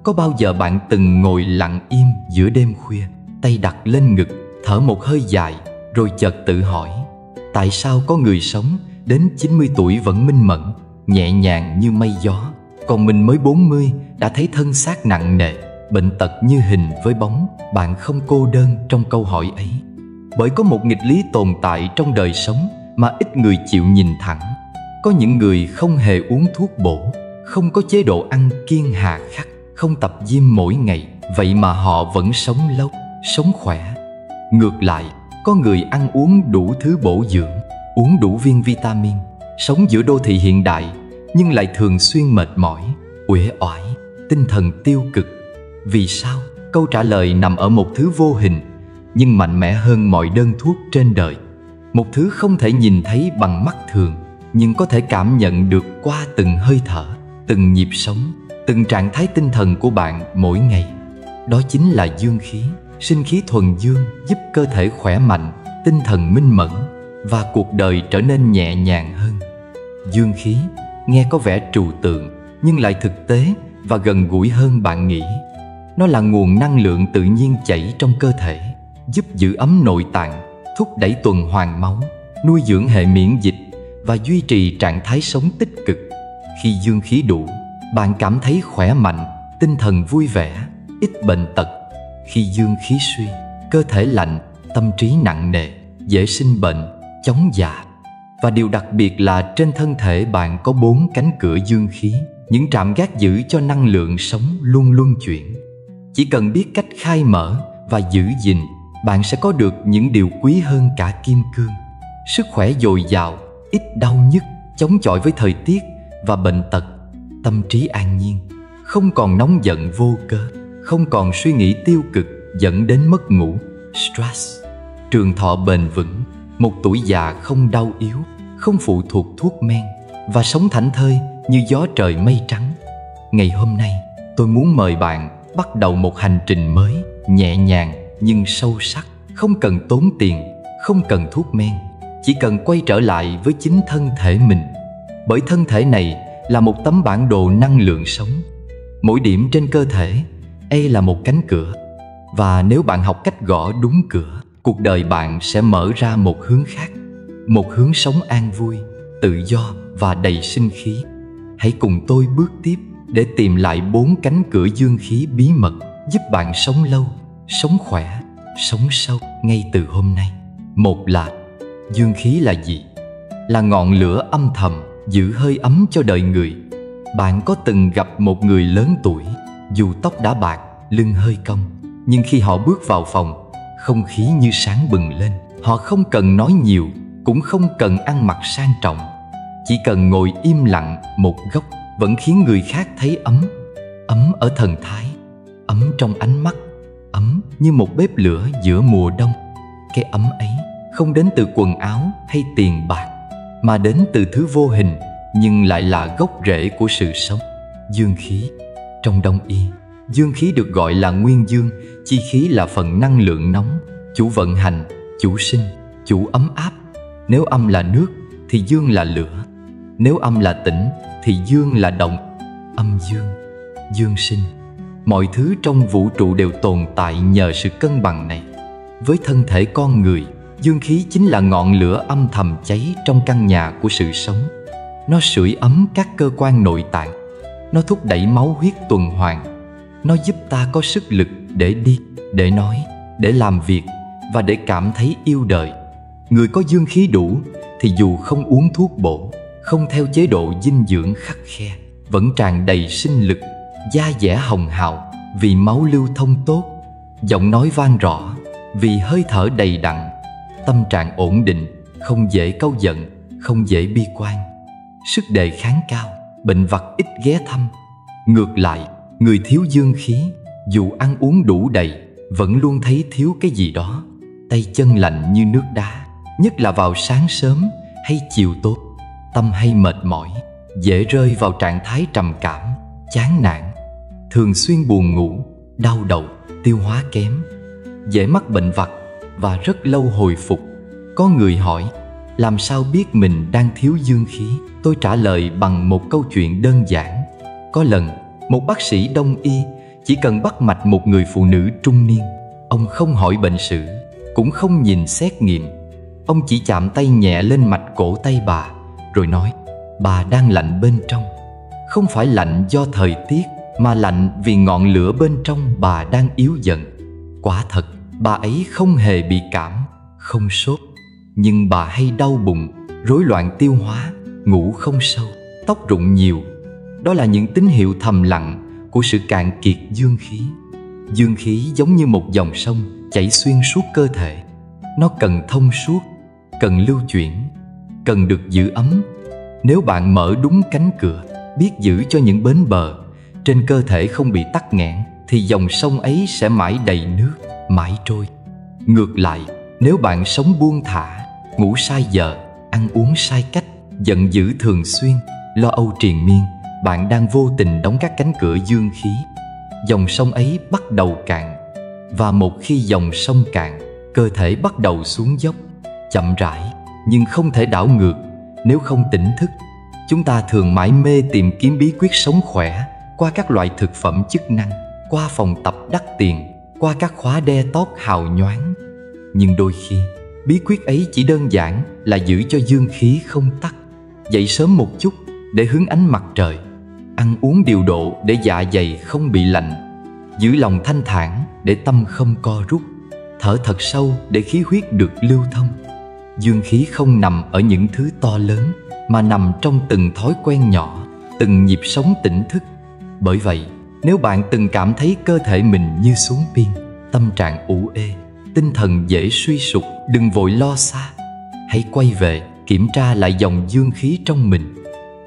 Có bao giờ bạn từng ngồi lặng im giữa đêm khuya, tay đặt lên ngực, thở một hơi dài, rồi chợt tự hỏi: tại sao có người sống đến 90 tuổi vẫn minh mẫn, nhẹ nhàng như mây gió, còn mình mới 40 đã thấy thân xác nặng nề, bệnh tật như hình với bóng? Bạn không cô đơn trong câu hỏi ấy, bởi có một nghịch lý tồn tại trong đời sống mà ít người chịu nhìn thẳng. Có những người không hề uống thuốc bổ, không có chế độ ăn kiêng hà khắc, không tập gym mỗi ngày, vậy mà họ vẫn sống lâu, sống khỏe. Ngược lại, có người ăn uống đủ thứ bổ dưỡng, uống đủ viên vitamin, sống giữa đô thị hiện đại nhưng lại thường xuyên mệt mỏi, uể oải, tinh thần tiêu cực. Vì sao? Câu trả lời nằm ở một thứ vô hình nhưng mạnh mẽ hơn mọi đơn thuốc trên đời. Một thứ không thể nhìn thấy bằng mắt thường nhưng có thể cảm nhận được qua từng hơi thở, từng nhịp sống, từng trạng thái tinh thần của bạn mỗi ngày. Đó chính là dương khí. Sinh khí thuần dương giúp cơ thể khỏe mạnh, tinh thần minh mẫn và cuộc đời trở nên nhẹ nhàng hơn. Dương khí nghe có vẻ trừu tượng nhưng lại thực tế và gần gũi hơn bạn nghĩ. Nó là nguồn năng lượng tự nhiên chảy trong cơ thể, giúp giữ ấm nội tạng, thúc đẩy tuần hoàn máu, nuôi dưỡng hệ miễn dịch và duy trì trạng thái sống tích cực. Khi dương khí đủ, bạn cảm thấy khỏe mạnh, tinh thần vui vẻ, ít bệnh tật. Khi dương khí suy, cơ thể lạnh, tâm trí nặng nề, dễ sinh bệnh, chóng già. Và điều đặc biệt là trên thân thể bạn có 4 cánh cửa dương khí, những trạm gác giữ cho năng lượng sống luôn luân chuyển. Chỉ cần biết cách khai mở và giữ gìn, bạn sẽ có được những điều quý hơn cả kim cương. Sức khỏe dồi dào, ít đau nhức, chống chọi với thời tiết và bệnh tật. Tâm trí an nhiên, không còn nóng giận vô cớ, không còn suy nghĩ tiêu cực dẫn đến mất ngủ, stress. Trường thọ bền vững, một tuổi già không đau yếu, không phụ thuộc thuốc men và sống thảnh thơi như gió trời mây trắng. Ngày hôm nay, tôi muốn mời bạn bắt đầu một hành trình mới, nhẹ nhàng nhưng sâu sắc, không cần tốn tiền, không cần thuốc men, chỉ cần quay trở lại với chính thân thể mình. Bởi thân thể này là một tấm bản đồ năng lượng sống. Mỗi điểm trên cơ thể ấy là một cánh cửa, và nếu bạn học cách gõ đúng cửa, cuộc đời bạn sẽ mở ra một hướng khác, một hướng sống an vui, tự do và đầy sinh khí. Hãy cùng tôi bước tiếp để tìm lại 4 cánh cửa dương khí bí mật giúp bạn sống lâu, sống khỏe, sống sâu ngay từ hôm nay. Một là dương khí là gì? Là ngọn lửa âm thầm giữ hơi ấm cho đời người. Bạn có từng gặp một người lớn tuổi, dù tóc đã bạc, lưng hơi cong, nhưng khi họ bước vào phòng, không khí như sáng bừng lên. Họ không cần nói nhiều, cũng không cần ăn mặc sang trọng, chỉ cần ngồi im lặng một góc vẫn khiến người khác thấy ấm. Ấm ở thần thái, ấm trong ánh mắt, ấm như một bếp lửa giữa mùa đông. Cái ấm ấy không đến từ quần áo hay tiền bạc, mà đến từ thứ vô hình nhưng lại là gốc rễ của sự sống. Dương khí. Trong Đông y, dương khí được gọi là nguyên dương. Chi khí là phần năng lượng nóng, chủ vận hành, chủ sinh, chủ ấm áp. Nếu âm là nước thì dương là lửa, nếu âm là tĩnh thì dương là động. Âm dương, dương sinh. Mọi thứ trong vũ trụ đều tồn tại nhờ sự cân bằng này. Với thân thể con người, dương khí chính là ngọn lửa âm thầm cháy trong căn nhà của sự sống. Nó sưởi ấm các cơ quan nội tạng, nó thúc đẩy máu huyết tuần hoàn, nó giúp ta có sức lực để đi, để nói, để làm việc và để cảm thấy yêu đời. Người có dương khí đủ thì dù không uống thuốc bổ, không theo chế độ dinh dưỡng khắt khe, vẫn tràn đầy sinh lực, da dẻ hồng hào vì máu lưu thông tốt, giọng nói vang rõ vì hơi thở đầy đặn, tâm trạng ổn định, không dễ cáu giận, không dễ bi quan, sức đề kháng cao, bệnh vặt ít ghé thăm. Ngược lại, người thiếu dương khí, dù ăn uống đủ đầy, vẫn luôn thấy thiếu cái gì đó. Tay chân lạnh như nước đá, nhất là vào sáng sớm hay chiều tối. Tâm hay mệt mỏi, dễ rơi vào trạng thái trầm cảm, chán nản, thường xuyên buồn ngủ, đau đầu, tiêu hóa kém, dễ mắc bệnh vặt và rất lâu hồi phục. Có người hỏi, làm sao biết mình đang thiếu dương khí? Tôi trả lời bằng một câu chuyện đơn giản. Có lần, một bác sĩ đông y chỉ cần bắt mạch một người phụ nữ trung niên. Ông không hỏi bệnh sử, cũng không nhìn xét nghiệm. Ông chỉ chạm tay nhẹ lên mạch cổ tay bà, rồi nói: bà đang lạnh bên trong. Không phải lạnh do thời tiết, mà lạnh vì ngọn lửa bên trong bà đang yếu dần. Quả thật, bà ấy không hề bị cảm, không sốt, nhưng bà hay đau bụng, rối loạn tiêu hóa, ngủ không sâu, tóc rụng nhiều. Đó là những tín hiệu thầm lặng của sự cạn kiệt dương khí. Dương khí giống như một dòng sông chảy xuyên suốt cơ thể. Nó cần thông suốt, cần lưu chuyển, cần được giữ ấm. Nếu bạn mở đúng cánh cửa, biết giữ cho những bến bờ trên cơ thể không bị tắc nghẽn, thì dòng sông ấy sẽ mãi đầy nước, mãi trôi. Ngược lại, nếu bạn sống buông thả, ngủ sai giờ, ăn uống sai cách, giận dữ thường xuyên, lo âu triền miên, bạn đang vô tình đóng các cánh cửa dương khí. Dòng sông ấy bắt đầu cạn. Và một khi dòng sông cạn, cơ thể bắt đầu xuống dốc, chậm rãi nhưng không thể đảo ngược nếu không tỉnh thức. Chúng ta thường mải mê tìm kiếm bí quyết sống khỏe qua các loại thực phẩm chức năng, qua phòng tập đắt tiền, qua các khóa đe tót hào nhoáng. Nhưng đôi khi, bí quyết ấy chỉ đơn giản là giữ cho dương khí không tắc, dậy sớm một chút để hứng ánh mặt trời, ăn uống điều độ để dạ dày không bị lạnh, giữ lòng thanh thản để tâm không co rút, thở thật sâu để khí huyết được lưu thông. Dương khí không nằm ở những thứ to lớn, mà nằm trong từng thói quen nhỏ, từng nhịp sống tỉnh thức. Bởi vậy, nếu bạn từng cảm thấy cơ thể mình như xuống pin, tâm trạng ủ ê, tinh thần dễ suy sụp, đừng vội lo xa. Hãy quay về, kiểm tra lại dòng dương khí trong mình.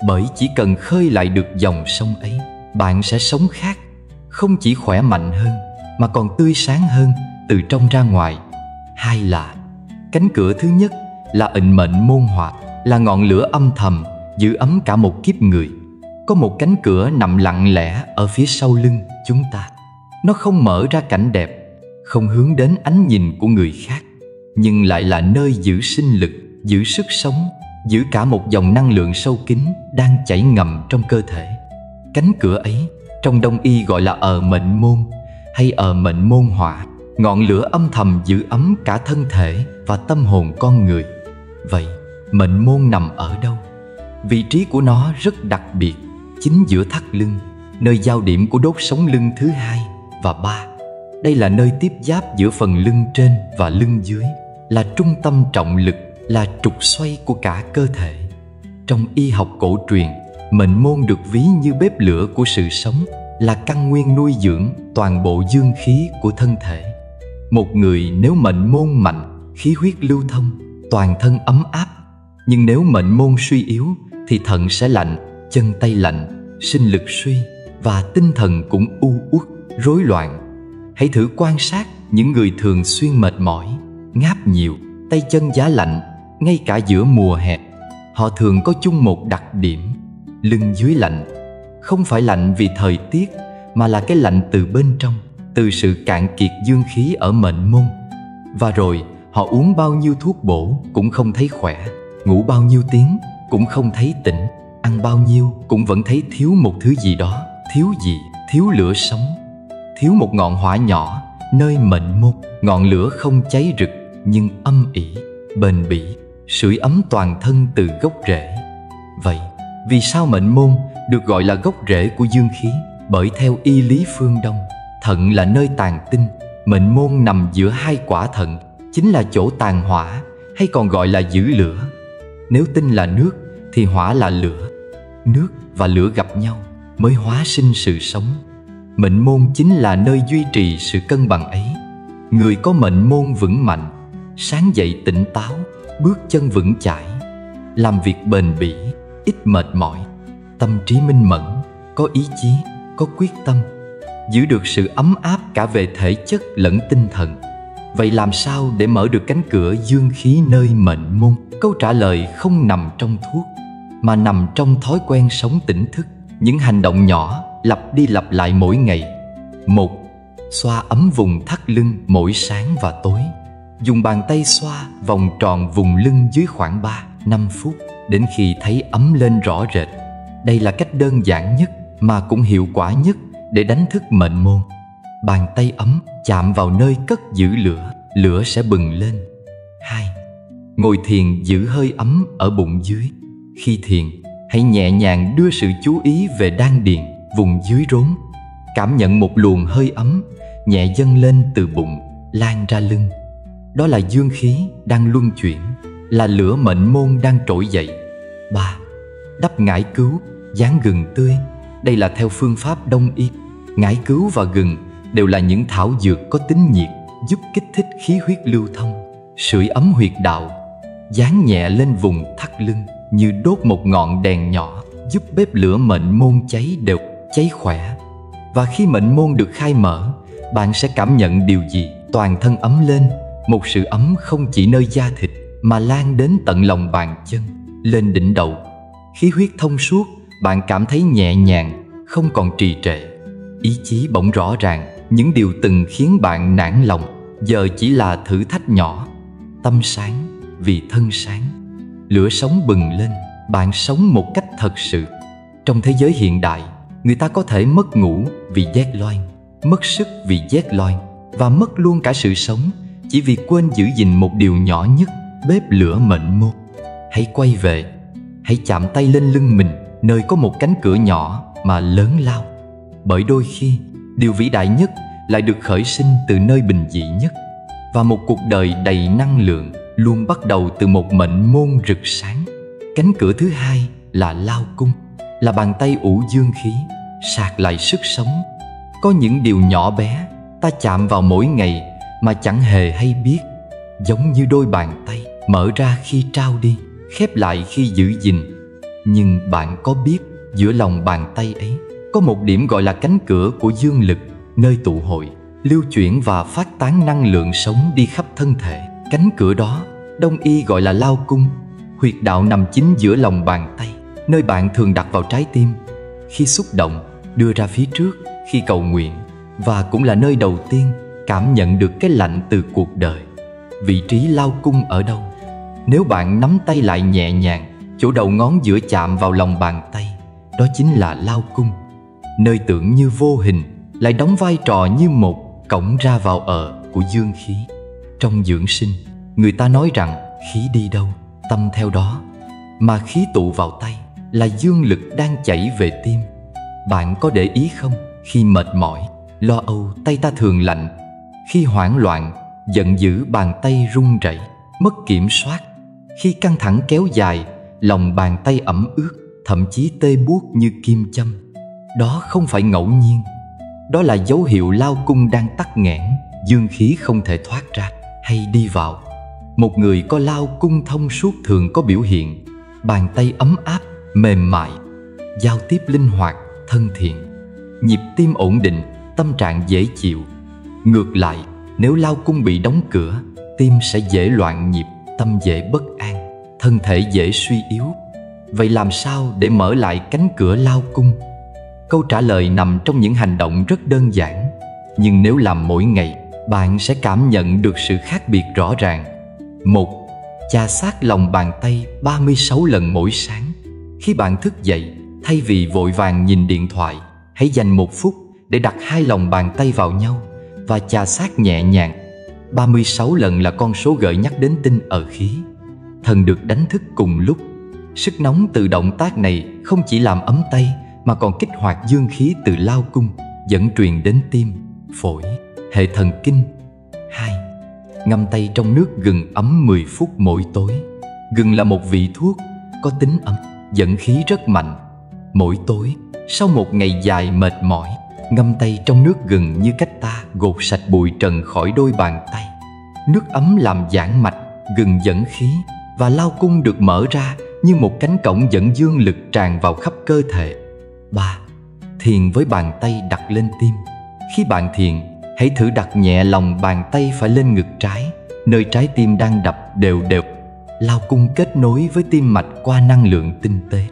Bởi chỉ cần khơi lại được dòng sông ấy, bạn sẽ sống khác, không chỉ khỏe mạnh hơn, mà còn tươi sáng hơn từ trong ra ngoài. Hai là cánh cửa thứ nhất là ịnh mệnh môn họa, là ngọn lửa âm thầm giữ ấm cả một kiếp người. Có một cánh cửa nằm lặng lẽ ở phía sau lưng chúng ta. Nó không mở ra cảnh đẹp, không hướng đến ánh nhìn của người khác, nhưng lại là nơi giữ sinh lực, giữ sức sống, giữ cả một dòng năng lượng sâu kín đang chảy ngầm trong cơ thể. Cánh cửa ấy trong Đông y gọi là mệnh môn hay mệnh môn họa, ngọn lửa âm thầm giữ ấm cả thân thể và tâm hồn con người. Vậy mệnh môn nằm ở đâu? Vị trí của nó rất đặc biệt, chính giữa thắt lưng, nơi giao điểm của đốt sống lưng thứ 2 và 3. Đây là nơi tiếp giáp giữa phần lưng trên và lưng dưới, là trung tâm trọng lực, là trục xoay của cả cơ thể. Trong y học cổ truyền, mệnh môn được ví như bếp lửa của sự sống, là căn nguyên nuôi dưỡng toàn bộ dương khí của thân thể. Một người nếu mệnh môn mạnh, khí huyết lưu thông, toàn thân ấm áp. Nhưng nếu mệnh môn suy yếu thì thận sẽ lạnh, chân tay lạnh, sinh lực suy và tinh thần cũng u uất, rối loạn. Hãy thử quan sát những người thường xuyên mệt mỏi, ngáp nhiều, tay chân giá lạnh, ngay cả giữa mùa hè. Họ thường có chung một đặc điểm: lưng dưới lạnh. Không phải lạnh vì thời tiết, mà là cái lạnh từ bên trong, từ sự cạn kiệt dương khí ở mệnh môn. Và rồi họ uống bao nhiêu thuốc bổ cũng không thấy khỏe, ngủ bao nhiêu tiếng cũng không thấy tỉnh, ăn bao nhiêu cũng vẫn thấy thiếu một thứ gì đó. Thiếu gì? Thiếu lửa sống, thiếu một ngọn hỏa nhỏ nơi mệnh môn. Ngọn lửa không cháy rực nhưng âm ỉ, bền bỉ, sưởi ấm toàn thân từ gốc rễ. Vậy vì sao mệnh môn được gọi là gốc rễ của dương khí? Bởi theo y lý phương Đông, thận là nơi tàn tinh. Mệnh môn nằm giữa hai quả thận, chính là chỗ tàn hỏa, hay còn gọi là giữ lửa. Nếu tinh là nước thì hỏa là lửa. Nước và lửa gặp nhau mới hóa sinh sự sống. Mệnh môn chính là nơi duy trì sự cân bằng ấy. Người có mệnh môn vững mạnh, sáng dậy tỉnh táo, bước chân vững chãi, làm việc bền bỉ, ít mệt mỏi, tâm trí minh mẫn, có ý chí, có quyết tâm, giữ được sự ấm áp cả về thể chất lẫn tinh thần. Vậy làm sao để mở được cánh cửa dương khí nơi mệnh môn? Câu trả lời không nằm trong thuốc, mà nằm trong thói quen sống tỉnh thức. Những hành động nhỏ lặp đi lặp lại mỗi ngày. 1. Xoa ấm vùng thắt lưng mỗi sáng và tối. Dùng bàn tay xoa vòng tròn vùng lưng dưới khoảng 3-5 phút đến khi thấy ấm lên rõ rệt. Đây là cách đơn giản nhất mà cũng hiệu quả nhất để đánh thức mệnh môn. Bàn tay ấm chạm vào nơi cất giữ lửa, lửa sẽ bừng lên. 2. Ngồi thiền giữ hơi ấm ở bụng dưới. Khi thiền, hãy nhẹ nhàng đưa sự chú ý về đan điền, vùng dưới rốn. Cảm nhận một luồng hơi ấm nhẹ dâng lên từ bụng, lan ra lưng. Đó là dương khí đang luân chuyển, là lửa mệnh môn đang trỗi dậy. 3. Đắp ngải cứu, dán gừng tươi. Đây là theo phương pháp Đông y. Ngải cứu và gừng đều là những thảo dược có tính nhiệt, giúp kích thích khí huyết lưu thông, sưởi ấm huyệt đạo. Dán nhẹ lên vùng thắt lưng như đốt một ngọn đèn nhỏ, giúp bếp lửa mệnh môn cháy đều, cháy khỏe. Và khi mệnh môn được khai mở, bạn sẽ cảm nhận điều gì? Toàn thân ấm lên, một sự ấm không chỉ nơi da thịt mà lan đến tận lòng bàn chân, lên đỉnh đầu. Khí huyết thông suốt, bạn cảm thấy nhẹ nhàng, không còn trì trệ. Ý chí bỗng rõ ràng, những điều từng khiến bạn nản lòng giờ chỉ là thử thách nhỏ. Tâm sáng vì thân sáng. Lửa sống bừng lên, bạn sống một cách thật sự. Trong thế giới hiện đại, người ta có thể mất ngủ vì rét loang, mất sức vì rét loang, và mất luôn cả sự sống chỉ vì quên giữ gìn một điều nhỏ nhất, bếp lửa mệnh môn. Hãy quay về, hãy chạm tay lên lưng mình, nơi có một cánh cửa nhỏ mà lớn lao. Bởi đôi khi, điều vĩ đại nhất lại được khởi sinh từ nơi bình dị nhất. Và một cuộc đời đầy năng lượng luôn bắt đầu từ một mệnh môn rực sáng. Cánh cửa thứ hai là lao cung, là bàn tay ủ dương khí, sạc lại sức sống. Có những điều nhỏ bé ta chạm vào mỗi ngày mà chẳng hề hay biết, giống như đôi bàn tay mở ra khi trao đi, khép lại khi giữ gìn. Nhưng bạn có biết giữa lòng bàn tay ấy có một điểm gọi là cánh cửa của dương lực, nơi tụ hội, lưu chuyển và phát tán năng lượng sống đi khắp thân thể. Cánh cửa đó Đông y gọi là lao cung. Huyệt đạo nằm chính giữa lòng bàn tay, nơi bạn thường đặt vào trái tim khi xúc động, đưa ra phía trước khi cầu nguyện, và cũng là nơi đầu tiên cảm nhận được cái lạnh từ cuộc đời. Vị trí lao cung ở đâu? Nếu bạn nắm tay lại nhẹ nhàng, chỗ đầu ngón giữa chạm vào lòng bàn tay, đó chính là lao cung. Nơi tưởng như vô hình lại đóng vai trò như một cổng ra vào của dương khí. Trong dưỡng sinh, người ta nói rằng khí đi đâu, tâm theo đó. Mà khí tụ vào tay là dương lực đang chảy về tim. Bạn có để ý không? Khi mệt mỏi, lo âu, tay ta thường lạnh. Khi hoảng loạn, giận dữ, bàn tay run rẩy, mất kiểm soát. Khi căng thẳng kéo dài, lòng bàn tay ẩm ướt, thậm chí tê buốt như kim châm. Đó không phải ngẫu nhiên. Đó là dấu hiệu lao cung đang tắc nghẽn, dương khí không thể thoát ra hay đi vào. Một người có lao cung thông suốt thường có biểu hiện bàn tay ấm áp, mềm mại, giao tiếp linh hoạt, thân thiện, nhịp tim ổn định, tâm trạng dễ chịu. Ngược lại, nếu lao cung bị đóng cửa, tim sẽ dễ loạn nhịp, tâm dễ bất an, thân thể dễ suy yếu. Vậy làm sao để mở lại cánh cửa lao cung? Câu trả lời nằm trong những hành động rất đơn giản, nhưng nếu làm mỗi ngày, bạn sẽ cảm nhận được sự khác biệt rõ ràng. 1. Chà sát lòng bàn tay 36 lần mỗi sáng. Khi bạn thức dậy, thay vì vội vàng nhìn điện thoại, hãy dành 1 phút để đặt hai lòng bàn tay vào nhau và chà sát nhẹ nhàng. 36 lần là con số gợi nhắc đến tinh ở khí. Thần được đánh thức cùng lúc. Sức nóng từ động tác này không chỉ làm ấm tay mà còn kích hoạt dương khí từ lao cung, dẫn truyền đến tim, phổi, hệ thần kinh. 2. Ngâm tay trong nước gừng ấm 10 phút mỗi tối. Gừng là một vị thuốc có tính ấm, dẫn khí rất mạnh. Mỗi tối, sau một ngày dài mệt mỏi, ngâm tay trong nước gừng như cách ta gột sạch bụi trần khỏi đôi bàn tay. Nước ấm làm giãn mạch, gừng dẫn khí, và lao cung được mở ra như một cánh cổng dẫn dương lực tràn vào khắp cơ thể. 3. Thiền với bàn tay đặt lên tim. Khi bạn thiền, hãy thử đặt nhẹ lòng bàn tay phải lên ngực trái, nơi trái tim đang đập đều đều. Lao cung kết nối với tim mạch qua năng lượng tinh tế.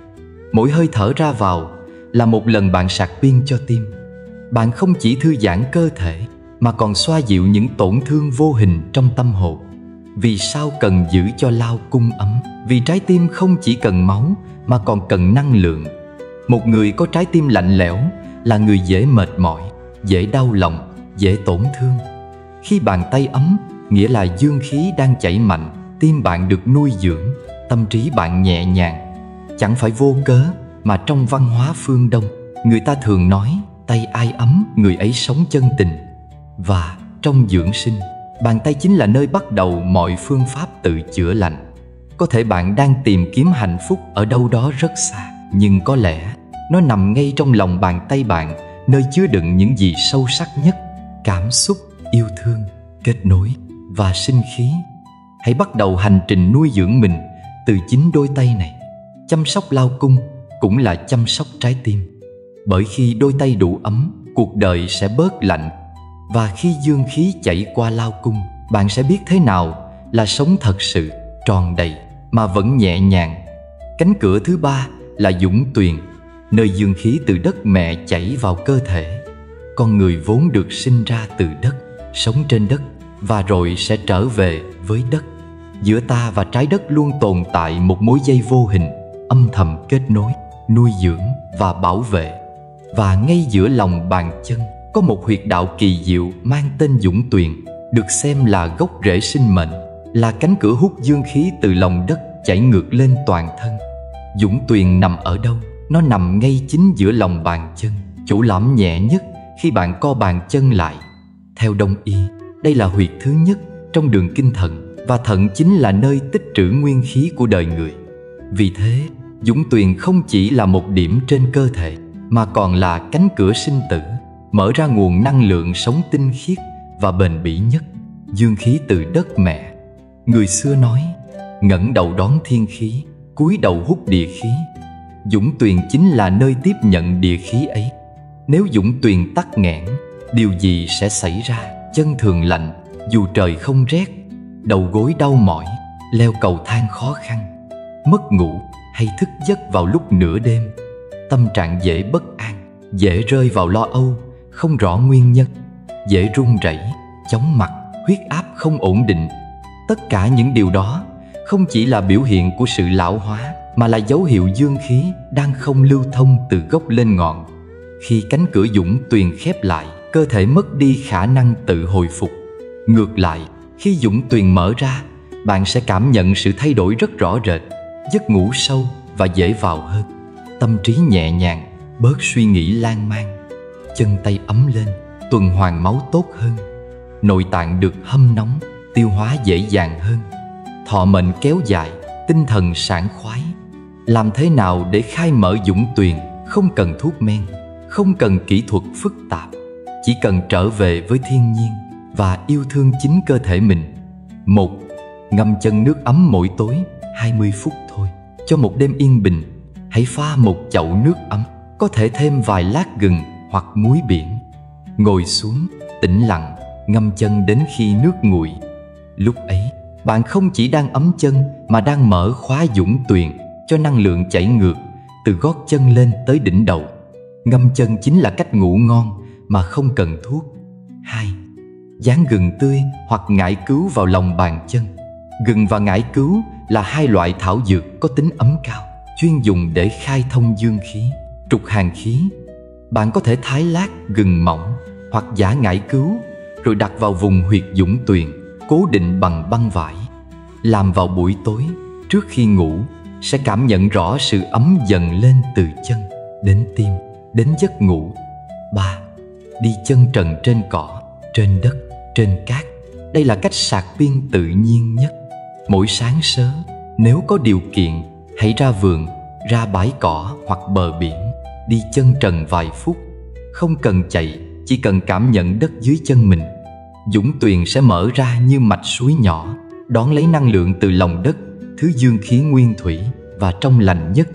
Mỗi hơi thở ra vào là một lần bạn sạc pin cho tim. Bạn không chỉ thư giãn cơ thể mà còn xoa dịu những tổn thương vô hình trong tâm hồn. Vì sao cần giữ cho lao cung ấm? Vì trái tim không chỉ cần máu mà còn cần năng lượng. Một người có trái tim lạnh lẽo là người dễ mệt mỏi, dễ đau lòng, dễ tổn thương. Khi bàn tay ấm, nghĩa là dương khí đang chảy mạnh, tim bạn được nuôi dưỡng, tâm trí bạn nhẹ nhàng. Chẳng phải vô cớ mà trong văn hóa phương Đông, người ta thường nói tay ai ấm người ấy sống chân tình. Và trong dưỡng sinh, bàn tay chính là nơi bắt đầu mọi phương pháp tự chữa lành. Có thể bạn đang tìm kiếm hạnh phúc ở đâu đó rất xa, nhưng có lẽ nó nằm ngay trong lòng bàn tay bạn, nơi chứa đựng những gì sâu sắc nhất: cảm xúc, yêu thương, kết nối và sinh khí. Hãy bắt đầu hành trình nuôi dưỡng mình từ chính đôi tay này. Chăm sóc lao cung cũng là chăm sóc trái tim. Bởi khi đôi tay đủ ấm, cuộc đời sẽ bớt lạnh. Và khi dương khí chảy qua lao cung, bạn sẽ biết thế nào là sống thật sự tròn đầy mà vẫn nhẹ nhàng. Cánh cửa thứ ba là dũng tuyền, nơi dương khí từ đất mẹ chảy vào cơ thể. Con người vốn được sinh ra từ đất, sống trên đất và rồi sẽ trở về với đất. Giữa ta và trái đất luôn tồn tại một mối dây vô hình, âm thầm kết nối, nuôi dưỡng và bảo vệ. Và ngay giữa lòng bàn chân có một huyệt đạo kỳ diệu mang tên dũng tuyền, được xem là gốc rễ sinh mệnh, là cánh cửa hút dương khí từ lòng đất chảy ngược lên toàn thân. Dũng tuyền nằm ở đâu? Nó nằm ngay chính giữa lòng bàn chân, chỗ lõm nhẹ nhất khi bạn co bàn chân lại. Theo Đông y, đây là huyệt thứ nhất trong đường kinh thận, và thận chính là nơi tích trữ nguyên khí của đời người. Vì thế, dũng tuyền không chỉ là một điểm trên cơ thể, mà còn là cánh cửa sinh tử, mở ra nguồn năng lượng sống tinh khiết và bền bỉ nhất, dương khí từ đất mẹ. Người xưa nói, ngẩng đầu đón thiên khí, cúi đầu hút địa khí. Dũng tuyền chính là nơi tiếp nhận địa khí ấy. Nếu dũng tuyền tắc nghẽn, điều gì sẽ xảy ra? Chân thường lạnh, dù trời không rét, đầu gối đau mỏi, leo cầu thang khó khăn, mất ngủ hay thức giấc vào lúc nửa đêm. Tâm trạng dễ bất an, dễ rơi vào lo âu, không rõ nguyên nhân, dễ run rẩy, chóng mặt, huyết áp không ổn định. Tất cả những điều đó không chỉ là biểu hiện của sự lão hóa, mà là dấu hiệu dương khí đang không lưu thông từ gốc lên ngọn. Khi cánh cửa dũng tuyền khép lại, cơ thể mất đi khả năng tự hồi phục. Ngược lại, khi dũng tuyền mở ra, bạn sẽ cảm nhận sự thay đổi rất rõ rệt, giấc ngủ sâu và dễ vào hơn, tâm trí nhẹ nhàng, bớt suy nghĩ lan man, chân tay ấm lên, tuần hoàn máu tốt hơn, nội tạng được hâm nóng, tiêu hóa dễ dàng hơn, thọ mệnh kéo dài, tinh thần sảng khoái. Làm thế nào để khai mở dũng tuyền? Không cần thuốc men, không cần kỹ thuật phức tạp, chỉ cần trở về với thiên nhiên và yêu thương chính cơ thể mình. 1. Ngâm chân nước ấm mỗi tối 20 phút thôi. Cho một đêm yên bình, hãy pha một chậu nước ấm, có thể thêm vài lát gừng hoặc muối biển. Ngồi xuống, tĩnh lặng, ngâm chân đến khi nước nguội. Lúc ấy, bạn không chỉ đang ấm chân mà đang mở khóa dũng tuyền, cho năng lượng chảy ngược từ gót chân lên tới đỉnh đầu. Ngâm chân chính là cách ngủ ngon mà không cần thuốc. 2. Dán gừng tươi hoặc ngải cứu vào lòng bàn chân. Gừng và ngải cứu là hai loại thảo dược có tính ấm cao, chuyên dùng để khai thông dương khí, trục hàn khí. Bạn có thể thái lát gừng mỏng hoặc giã ngải cứu, rồi đặt vào vùng huyệt dũng tuyền, cố định bằng băng vải. Làm vào buổi tối, trước khi ngủ, sẽ cảm nhận rõ sự ấm dần lên từ chân, đến tim, đến giấc ngủ. 3. Đi chân trần trên cỏ, trên đất, trên cát. Đây là cách sạc pin tự nhiên nhất. Mỗi sáng sớm, nếu có điều kiện, hãy ra vườn, ra bãi cỏ hoặc bờ biển, đi chân trần vài phút. Không cần chạy, chỉ cần cảm nhận đất dưới chân mình. Dũng tuyền sẽ mở ra như mạch suối nhỏ, đón lấy năng lượng từ lòng đất, thứ dương khí nguyên thủy và trong lành nhất.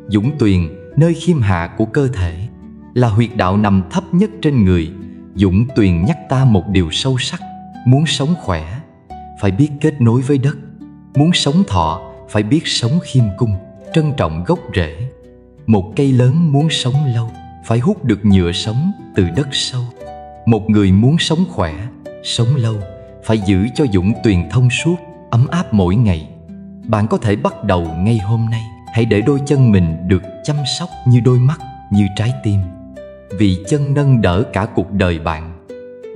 Dũng tuyền, nơi khiêm hạ của cơ thể, là huyệt đạo nằm thấp nhất trên người. Dũng tuyền nhắc ta một điều sâu sắc: muốn sống khỏe, phải biết kết nối với đất. Muốn sống thọ, phải biết sống khiêm cung, trân trọng gốc rễ. Một cây lớn muốn sống lâu, phải hút được nhựa sống từ đất sâu. Một người muốn sống khỏe, sống lâu, phải giữ cho dũng tuyền thông suốt, ấm áp mỗi ngày. Bạn có thể bắt đầu ngay hôm nay. Hãy để đôi chân mình được chăm sóc như đôi mắt, như trái tim. Vì chân nâng đỡ cả cuộc đời bạn.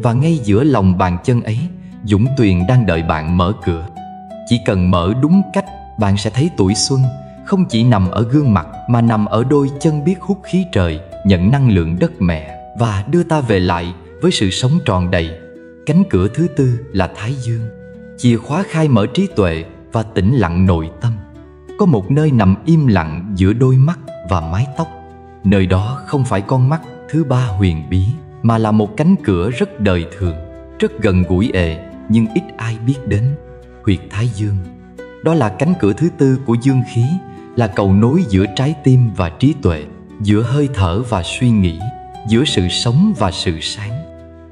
Và ngay giữa lòng bàn chân ấy, dũng tuyền đang đợi bạn mở cửa. Chỉ cần mở đúng cách, bạn sẽ thấy tuổi xuân không chỉ nằm ở gương mặt mà nằm ở đôi chân biết hút khí trời, nhận năng lượng đất mẹ và đưa ta về lại với sự sống tròn đầy. Cánh cửa thứ tư là Thái Dương, chìa khóa khai mở trí tuệ và tĩnh lặng nội tâm. Có một nơi nằm im lặng giữa đôi mắt và mái tóc. Nơi đó không phải con mắt thứ ba huyền bí, mà là một cánh cửa rất đời thường, rất gần gũi nhưng ít ai biết đến. Huyệt Thái Dương, đó là cánh cửa thứ tư của dương khí, là cầu nối giữa trái tim và trí tuệ, giữa hơi thở và suy nghĩ, giữa sự sống và sự sáng.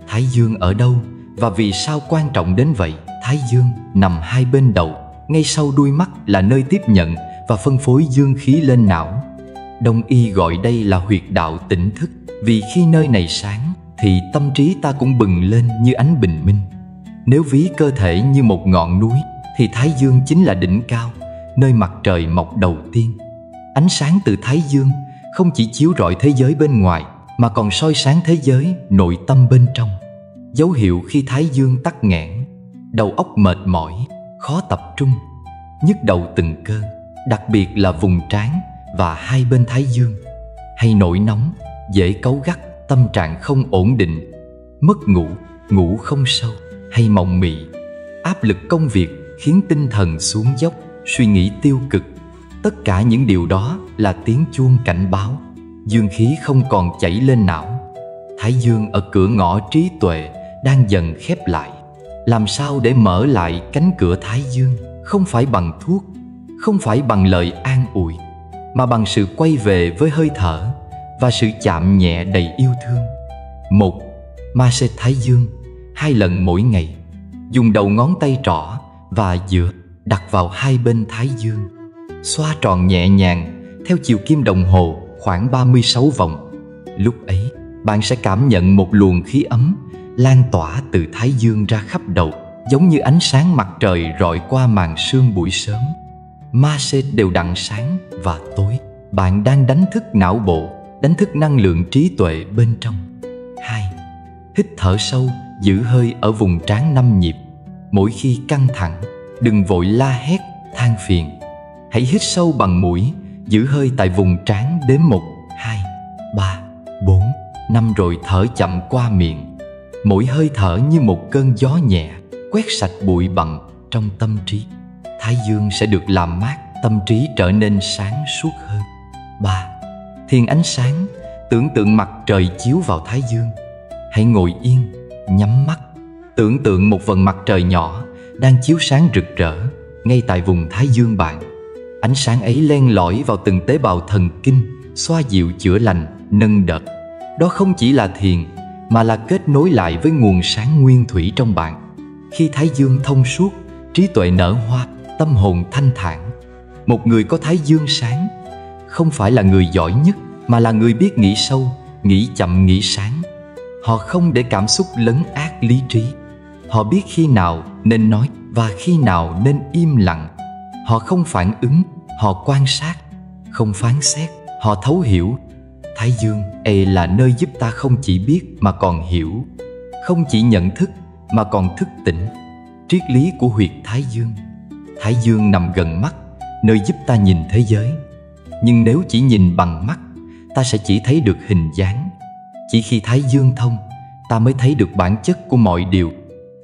Thái Dương ở đâu và vì sao quan trọng đến vậy? Thái Dương nằm hai bên đầu, ngay sau đuôi mắt, là nơi tiếp nhận và phân phối dương khí lên não. Đông y gọi đây là huyệt đạo tỉnh thức, vì khi nơi này sáng thì tâm trí ta cũng bừng lên như ánh bình minh. Nếu ví cơ thể như một ngọn núi thì Thái Dương chính là đỉnh cao, nơi mặt trời mọc đầu tiên. Ánh sáng từ Thái Dương không chỉ chiếu rọi thế giới bên ngoài mà còn soi sáng thế giới nội tâm bên trong. Dấu hiệu khi Thái Dương tắc nghẽn: đầu óc mệt mỏi, khó tập trung, nhức đầu từng cơn, đặc biệt là vùng trán và hai bên Thái Dương, hay nổi nóng, dễ cáu gắt, tâm trạng không ổn định, mất ngủ, ngủ không sâu, hay mộng mị. Áp lực công việc khiến tinh thần xuống dốc, suy nghĩ tiêu cực. Tất cả những điều đó là tiếng chuông cảnh báo dương khí không còn chảy lên não. Thái Dương ở cửa ngõ trí tuệ đang dần khép lại. Làm sao để mở lại cánh cửa Thái Dương? Không phải bằng thuốc, không phải bằng lời an ủi, mà bằng sự quay về với hơi thở và sự chạm nhẹ đầy yêu thương. 1. Massage Thái Dương 2 lần mỗi ngày. Dùng đầu ngón tay trỏ và giữa đặt vào hai bên Thái Dương, xoa tròn nhẹ nhàng theo chiều kim đồng hồ khoảng 36 vòng. Lúc ấy, bạn sẽ cảm nhận một luồng khí ấm lan tỏa từ Thái Dương ra khắp đầu, giống như ánh sáng mặt trời rọi qua màn sương buổi sớm. Massage đều đặn sáng và tối, bạn đang đánh thức não bộ, đánh thức năng lượng trí tuệ bên trong. 2. Hít thở sâu, giữ hơi ở vùng trán 5 nhịp. Mỗi khi căng thẳng, đừng vội la hét, than phiền. Hãy hít sâu bằng mũi, giữ hơi tại vùng trán, đếm 1, 2, 3, 4, 5 rồi thở chậm qua miệng. Mỗi hơi thở như một cơn gió nhẹ, quét sạch bụi bặm trong tâm trí. Thái Dương sẽ được làm mát, tâm trí trở nên sáng suốt hơn. 3. Thiền ánh sáng, tưởng tượng mặt trời chiếu vào Thái Dương. Hãy ngồi yên, nhắm mắt, tưởng tượng một vầng mặt trời nhỏ đang chiếu sáng rực rỡ ngay tại vùng Thái Dương bạn. Ánh sáng ấy len lỏi vào từng tế bào thần kinh, xoa dịu, chữa lành, nâng đỡ. Đó không chỉ là thiền, mà là kết nối lại với nguồn sáng nguyên thủy trong bạn. Khi Thái Dương thông suốt, trí tuệ nở hoa, tâm hồn thanh thản. Một người có Thái Dương sáng không phải là người giỏi nhất, mà là người biết nghĩ sâu, nghĩ chậm, nghĩ sáng. Họ không để cảm xúc lấn át lý trí. Họ biết khi nào nên nói và khi nào nên im lặng. Họ không phản ứng, họ quan sát. Không phán xét, họ thấu hiểu. Thái Dương là nơi giúp ta không chỉ biết mà còn hiểu, không chỉ nhận thức mà còn thức tỉnh. Triết lý của huyệt Thái Dương. Thái Dương nằm gần mắt, nơi giúp ta nhìn thế giới. Nhưng nếu chỉ nhìn bằng mắt, ta sẽ chỉ thấy được hình dáng. Chỉ khi Thái Dương thông, ta mới thấy được bản chất của mọi điều.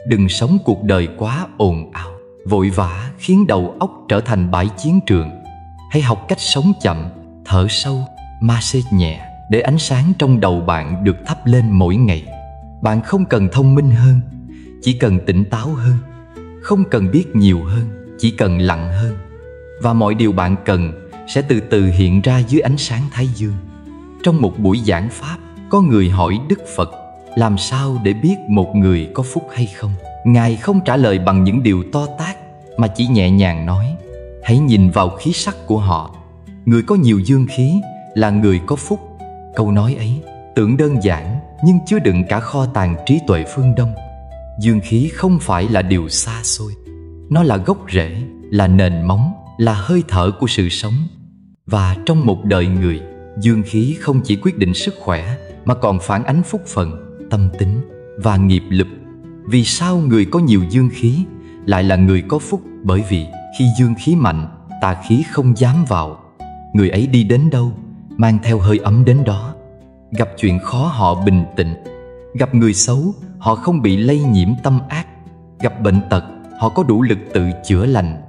Đừng sống cuộc đời quá ồn ào, vội vã khiến đầu óc trở thành bãi chiến trường. Hãy học cách sống chậm, thở sâu, massage nhẹ để ánh sáng trong đầu bạn được thắp lên mỗi ngày. Bạn không cần thông minh hơn, chỉ cần tỉnh táo hơn. Không cần biết nhiều hơn, chỉ cần lặng hơn. Và mọi điều bạn cần sẽ từ từ hiện ra dưới ánh sáng Thái Dương. Trong một buổi giảng pháp, có người hỏi Đức Phật làm sao để biết một người có phúc hay không. Ngài không trả lời bằng những điều to tát, mà chỉ nhẹ nhàng nói: hãy nhìn vào khí sắc của họ. Người có nhiều dương khí là người có phúc. Câu nói ấy tưởng đơn giản nhưng chứa đựng cả kho tàng trí tuệ phương Đông. Dương khí không phải là điều xa xôi. Nó là gốc rễ, là nền móng, là hơi thở của sự sống. Và trong một đời người, dương khí không chỉ quyết định sức khỏe mà còn phản ánh phúc phận, tâm tính và nghiệp lực. Vì sao người có nhiều dương khí lại là người có phúc? Bởi vì khi dương khí mạnh, tà khí không dám vào. Người ấy đi đến đâu, mang theo hơi ấm đến đó. Gặp chuyện khó họ bình tĩnh. Gặp người xấu, họ không bị lây nhiễm tâm ác. Gặp bệnh tật, họ có đủ lực tự chữa lành.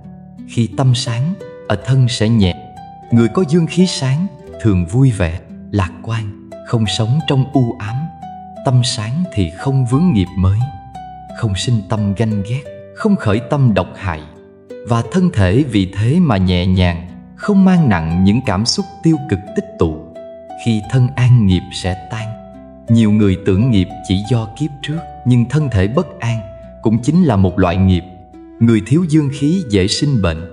Khi tâm sáng, ở thân sẽ nhẹ. Người có dương khí sáng thường vui vẻ, lạc quan, không sống trong u ám. Tâm sáng thì không vướng nghiệp mới, không sinh tâm ganh ghét, không khởi tâm độc hại. Và thân thể vì thế mà nhẹ nhàng, không mang nặng những cảm xúc tiêu cực tích tụ. Khi thân an, nghiệp sẽ tan. Nhiều người tưởng nghiệp chỉ do kiếp trước, nhưng thân thể bất an cũng chính là một loại nghiệp. Người thiếu dương khí dễ sinh bệnh,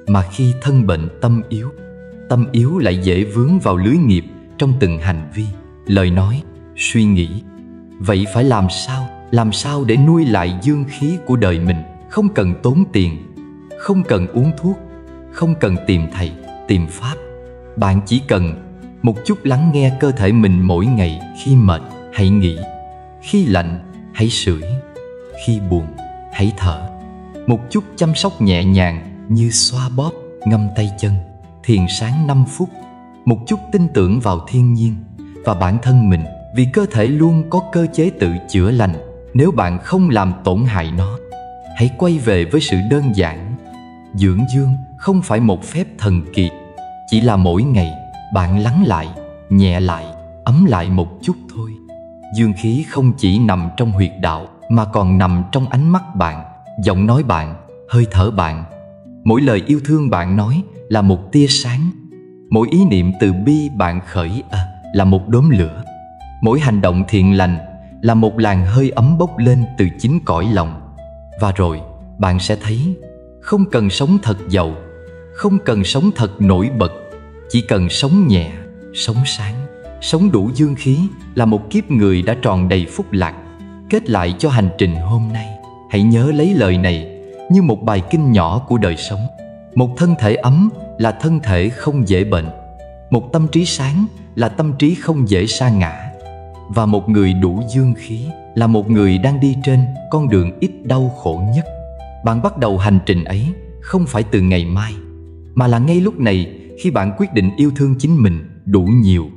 mà khi thân bệnh tâm yếu lại dễ vướng vào lưới nghiệp trong từng hành vi, lời nói, suy nghĩ. Vậy phải làm sao để nuôi lại dương khí của đời mình? Không cần tốn tiền, không cần uống thuốc, không cần tìm thầy, tìm pháp. Bạn chỉ cần một chút lắng nghe cơ thể mình mỗi ngày. Khi mệt, hãy nghỉ. Khi lạnh, hãy sưởi. Khi buồn, hãy thở. Một chút chăm sóc nhẹ nhàng như xoa bóp, ngâm tay chân, thiền sáng 5 phút. Một chút tin tưởng vào thiên nhiên và bản thân mình, vì cơ thể luôn có cơ chế tự chữa lành nếu bạn không làm tổn hại nó. Hãy quay về với sự đơn giản. Dưỡng dương không phải một phép thần kỳ, chỉ là mỗi ngày bạn lắng lại, nhẹ lại, ấm lại một chút thôi. Dương khí không chỉ nằm trong huyệt đạo, mà còn nằm trong ánh mắt bạn, giọng nói bạn, hơi thở bạn. Mỗi lời yêu thương bạn nói là một tia sáng. Mỗi ý niệm từ bi bạn khởi là một đốm lửa. Mỗi hành động thiện lành là một làn hơi ấm bốc lên từ chính cõi lòng. Và rồi bạn sẽ thấy, không cần sống thật giàu, không cần sống thật nổi bật, chỉ cần sống nhẹ, sống sáng, sống đủ dương khí là một kiếp người đã tròn đầy phúc lạc. Kết lại cho hành trình hôm nay, hãy nhớ lấy lời này như một bài kinh nhỏ của đời sống. Một thân thể ấm là thân thể không dễ bệnh. Một tâm trí sáng là tâm trí không dễ sa ngã. Và một người đủ dương khí là một người đang đi trên con đường ít đau khổ nhất. Bạn bắt đầu hành trình ấy không phải từ ngày mai, mà là ngay lúc này, khi bạn quyết định yêu thương chính mình đủ nhiều.